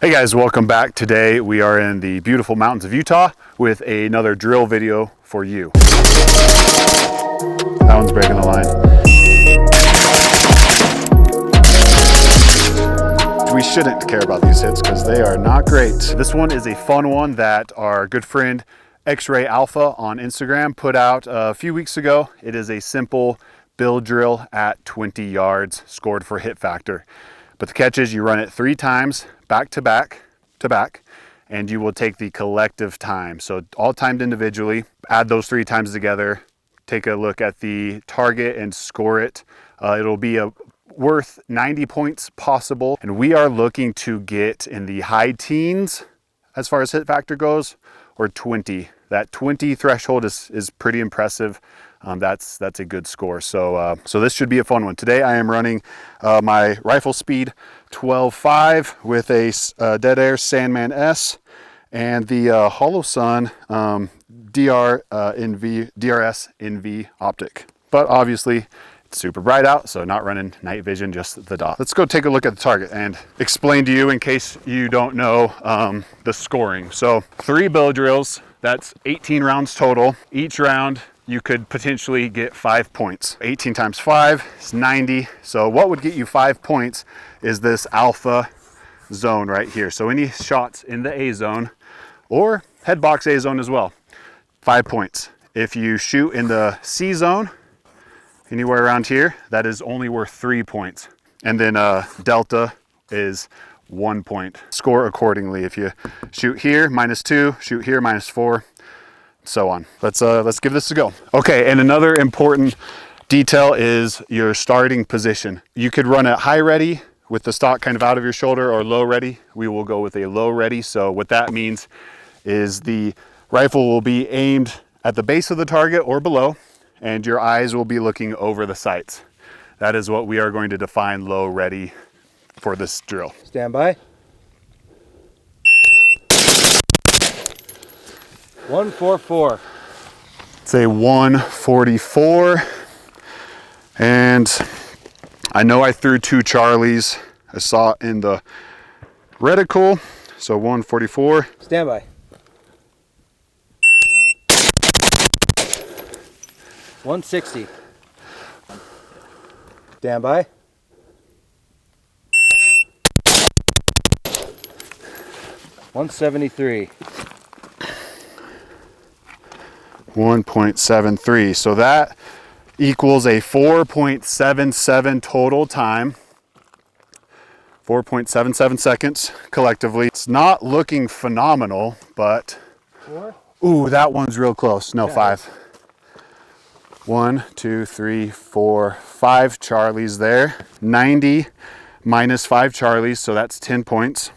Hey guys, welcome back. Today we are in the beautiful mountains of Utah with another drill video for you. That one's breaking the line. We shouldn't care about these hits because they are not great. This one is a fun one that our good friend Xray Alpha on Instagram put out a few weeks ago. It is a simple build drill at 20 yards scored for hit factor. But the catch is you run it 3 times back to back to back, and you will take the collective time. So all timed individually, add those 3 times together, take a look at the target and score it. It'll be worth 90 points possible. And we are looking to get in the high teens as far as hit factor goes, or 20. That 20 threshold is pretty impressive. That's a good score. So this should be a fun one. Today I am running my rifle speed 12.5 with a Dead Air Sandman S and the Hollow Sun DRS NV optic. But obviously it's super bright out, so not running night vision, just the dot. Let's go take a look at the target and explain to you in case you don't know the scoring. So 3 build drills, that's 18 rounds total. Each round you could potentially get 5 points. 18 times 5 is 90. So what would get you 5 points is this alpha zone right here. So any shots in the A zone or head box A zone as well, 5 points. If you shoot in the C zone, anywhere around here, that is only worth 3 points. And then delta is 1 point. Score accordingly. If you shoot here, -2, shoot here, -4, so on. Let's give this a go. Okay, and another important detail is your starting position. You could run it high ready with the stock kind of out of your shoulder, or low ready. We will go with a low ready. So what that means is the rifle will be aimed at the base of the target or below, and your eyes will be looking over the sights. That is what we are going to define low ready for this drill. Stand by. 144. It's a 144, and I know I threw 2 Charlies. I saw it in the reticle, so 144. Stand by. 160. Stand by. 173. 1.73. So that equals a 4.77 total time. 4.77 seconds collectively. It's not looking phenomenal, but 4? Ooh, that one's real close. No, Yeah. 5. 1, 2, 3, 4, 5 Charlies there. 90 minus 5 Charlies, so that's 10 points.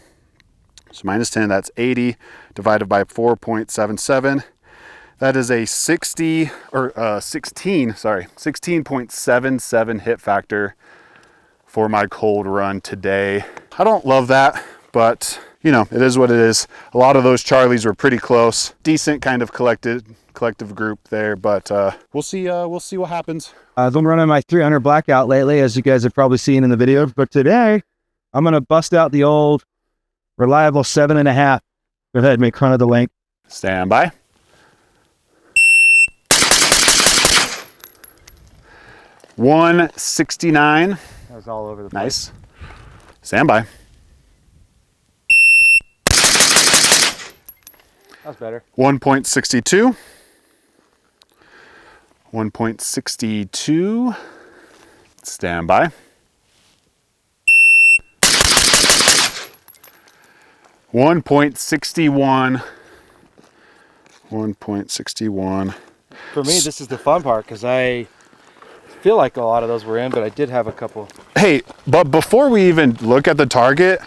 So minus 10, that's 80 divided by 4.77. That is a 16.77 hit factor for my cold run today. I don't love that, but you know, it is what it is. A lot of those Charlies were pretty close. Decent kind of collective group there, but we'll see what happens. I've been running my 300 blackout lately, as you guys have probably seen in the video, but today I'm gonna bust out the old reliable 7.5. Go ahead, make front of the length. Stand by. 169. That was all over the place. Nice. Stand by. That's better. 1.62. 1.62. Stand by. 1.61. 1.61. For me, this is the fun part because I feel like a lot of those were in, but I did have a couple. Hey, but before we even look at the target,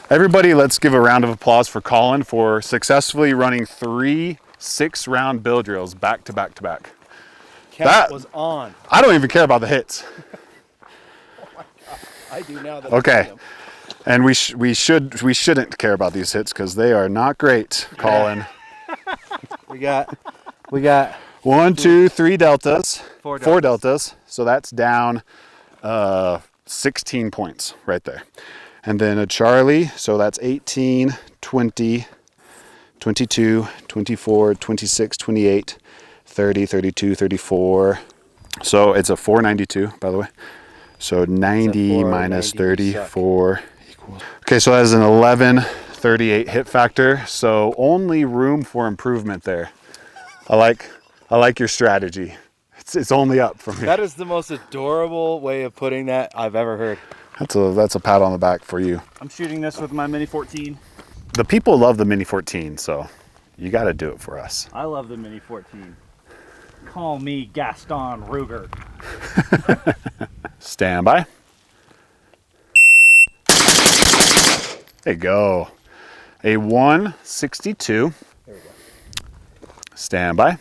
everybody, let's give a round of applause for Colin for successfully running 3 6-round build drills back to back to back. That was on. I don't even care about the hits. Oh my God. I do now. That Okay, and we shouldn't care about these hits because they are not great, Colin. we got 1, 2, 3 deltas, 4 4 deltas. So that's down 16 points right there. And then a Charlie, so that's 18, 20, 22, 24, 26, 28, 30, 32, 34. So it's a 492, by the way. So 90 minus 34 equals. Okay, so that is an 1138 hit factor. So only room for improvement there. I like your strategy. It's only up from here. That is the most adorable way of putting that I've ever heard. That's a pat on the back for you. I'm shooting this with my Mini 14. The people love the Mini 14, so you got to do it for us. I love the Mini 14. Call me Gaston Ruger. Stand by. There you go. A 162. There we go. Stand by.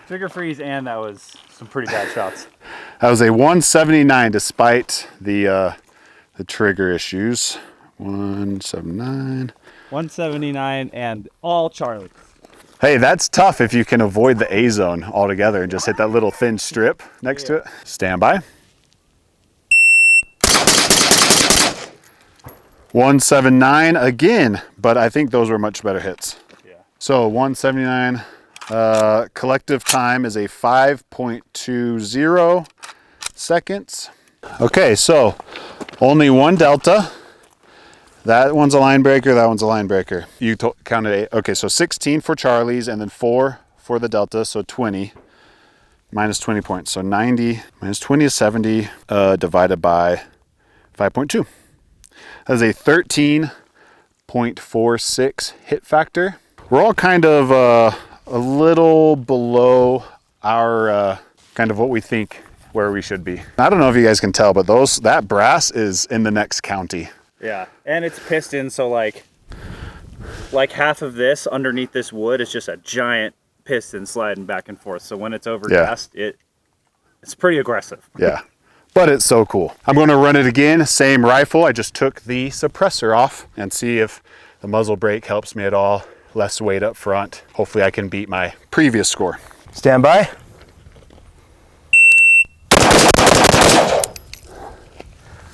Trigger freeze, and that was some pretty bad shots. That was a 179 despite the trigger issues. 179. 179 and all Charlies. Hey, that's tough if you can avoid the A zone altogether and just hit that little thin strip next to it. Stand by. 179 again, but I think those were much better hits. Yeah. So 179. Collective time is a 5.20 seconds. Okay, so only one delta. That one's a line breaker, that one's a line breaker. You counted 8. Okay, so 16 for Charlie's and then 4 for the delta, so 20. Minus 20 points, so 90 minus 20 is 70 divided by 5.2. That is a 13.46 hit factor. We're all kind of a little below our kind of what we think where we should be. I don't know if you guys can tell, but that brass is in the next county. Yeah, and it's piston, so like half of this underneath this wood is just a giant piston sliding back and forth. So when it's overcast, it's pretty aggressive. Yeah, but it's so cool. I'm going to run it again, same rifle. I just took the suppressor off and see if the muzzle brake helps me at all. Less weight up front. Hopefully I can beat my previous score. Stand by.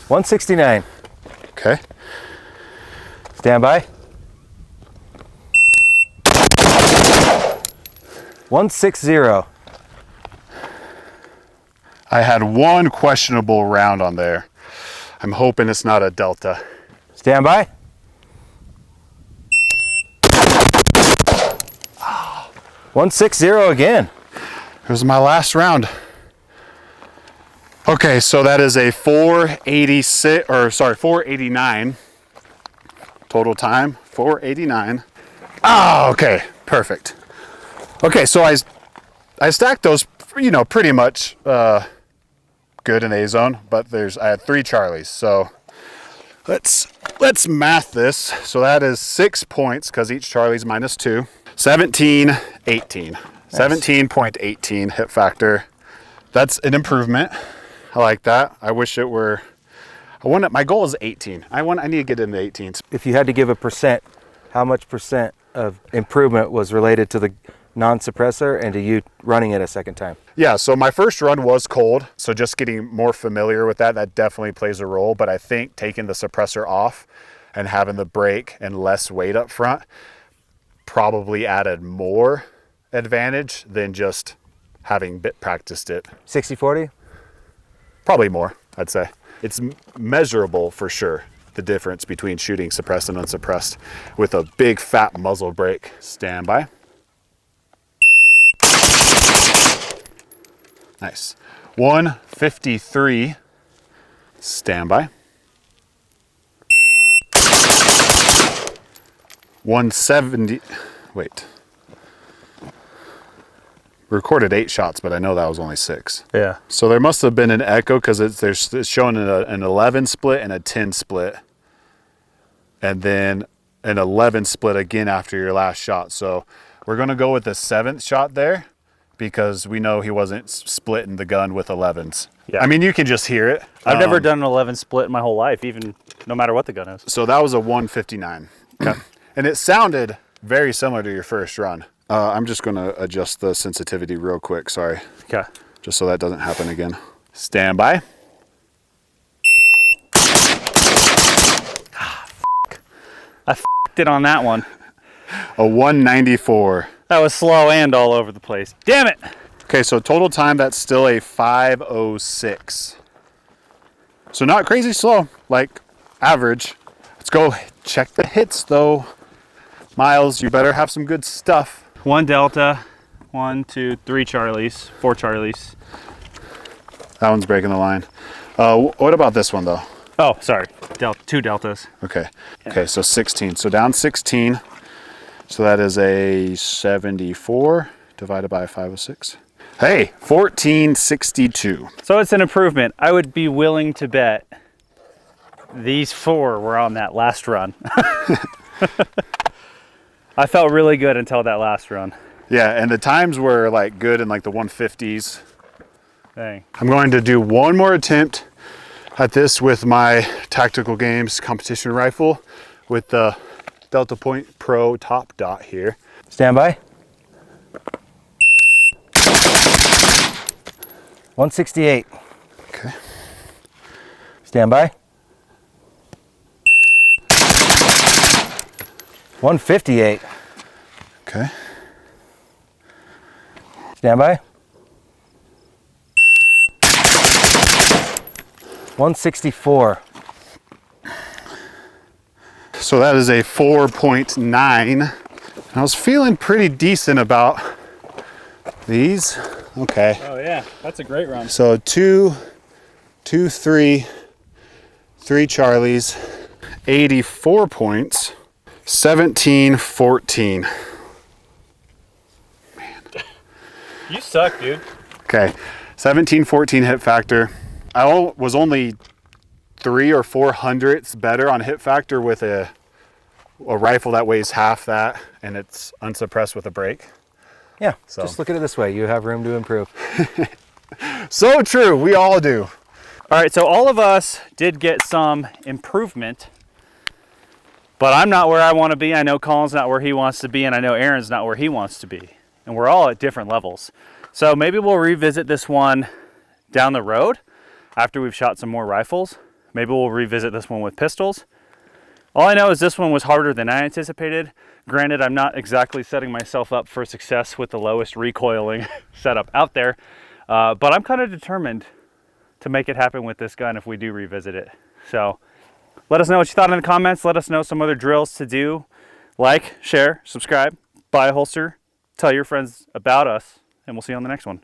$169. Okay. Stand by. 160. I had one questionable round on there. I'm hoping it's not a delta. Stand by. 160 again. It was my last round. Okay, so that is a 489 total time. 489. Oh, okay, perfect. Okay, so I stacked those, pretty much good in A zone, but I had 3 Charlies. So let's math this. So that is 6 points because each Charlie's minus 2. 17, 18. Nice. 17.18 hit factor. That's an improvement. I like that. I wish it were. My goal is 18. I need to get into 18s. If you had to give a percent, how much percent of improvement was related to the non-suppressor and to you running it a second time? Yeah, so my first run was cold, so just getting more familiar with that definitely plays a role, but I think taking the suppressor off and having the brake and less weight up front probably added more advantage than just having practiced it. 60-40? Probably more, I'd say. It's measurable for sure, the difference between shooting suppressed and unsuppressed with a big fat muzzle brake. Stand by. Nice. 153. Stand by. 170. Wait. We recorded 8 shots, but I know that was only 6. Yeah. So there must have been an echo because it's showing an 11 split and a 10 split. And then an 11 split again after your last shot. So we're going to go with the 7th shot there because we know he wasn't splitting the gun with 11s. Yeah. I mean, you can just hear it. I've never done an 11 split in my whole life, even no matter what the gun is. So that was a 159. Okay. And it sounded very similar to your first run. I'm just going to adjust the sensitivity real quick. Sorry. Okay. just so that doesn't happen again. Stand by. I f***ed it on that one. A 194. That was slow and all over the place. Damn it! Okay, so total time, that's still a 5:06. So not crazy slow, like average. Let's go check the hits though. Miles, you better have some good stuff. 1 Delta, 1, 2, 3 Charlies, 4 Charlies. That one's breaking the line. What about this one though? Oh, sorry. 2 Deltas. Okay. Okay, so 16. So down 16. So that is a 74 divided by 506. Hey, 1462. So it's an improvement. I would be willing to bet these 4 were on that last run. I felt really good until that last run. Yeah, and the times were like good in like the 150s. Dang. I'm going to do one more attempt at this with my Tactical Games competition rifle with the Delta Point Pro top dot here. Stand by. 168. Okay. Stand by. 158. Okay. Stand by. 164. So that is a 4.9. I was feeling pretty decent about these. Okay. Oh yeah, that's a great run. So 2, 3 Charlies, 84 points, 17, 14. You suck, dude. Okay, 17, 14 hit factor. I was only 3 or 4 hundredths better on hit factor with a rifle that weighs half that and it's unsuppressed with a brake. Yeah, So. just look at it this way. You have room to improve. So true, we all do. All right, so all of us did get some improvement, but I'm not where I want to be. I know Colin's not where he wants to be, and I know Aaron's not where he wants to be. And we're all at different levels. So maybe we'll revisit this one down the road after we've shot some more rifles. Maybe we'll revisit this one with pistols. All I know is this one was harder than I anticipated. Granted, I'm not exactly setting myself up for success with the lowest recoiling setup out there, but I'm kind of determined to make it happen with this gun if we do revisit it. So let us know what you thought in the comments. Let us know some other drills to do. Like, share, subscribe, buy a holster, tell your friends about us, and we'll see you on the next one.